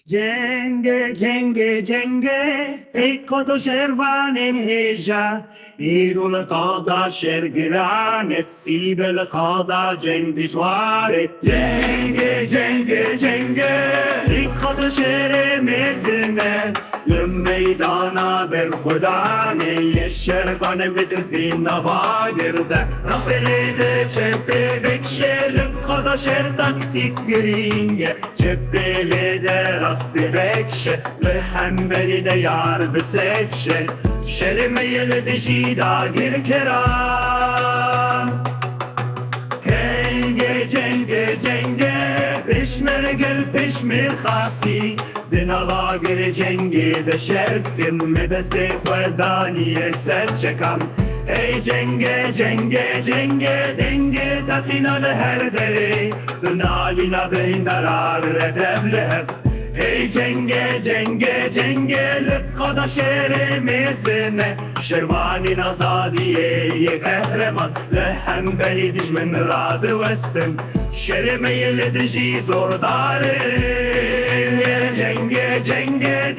Cenge, cenge, cenge, ecco şervanen heja, İrul kada şergirane, sibel kada cendi şuare. Cenge, cenge, cenge, ecco şeremezine, للميدان بالخداني الشرقان بتزين نبادرده رفلده çepe bekşelik kada şerdak tikringe çepelede rastı bekşe ve hemberi de yar bisekşe şerimeyeli de jida gir keram Henge cenge cenge peşmer gel peşmer khasi Dinağa gir cengi de şerktim medese fedaniye serçekam Ey cenge cenge cenge denge tatinalı her deri Dünalina beyin darar redevlef Ey cenge cenge cenge lıkkada şeremezine Şervanin azadiye kahraman Lehem beli dijmen radı vestim Şeremeyli diji zor darı Cenge cenge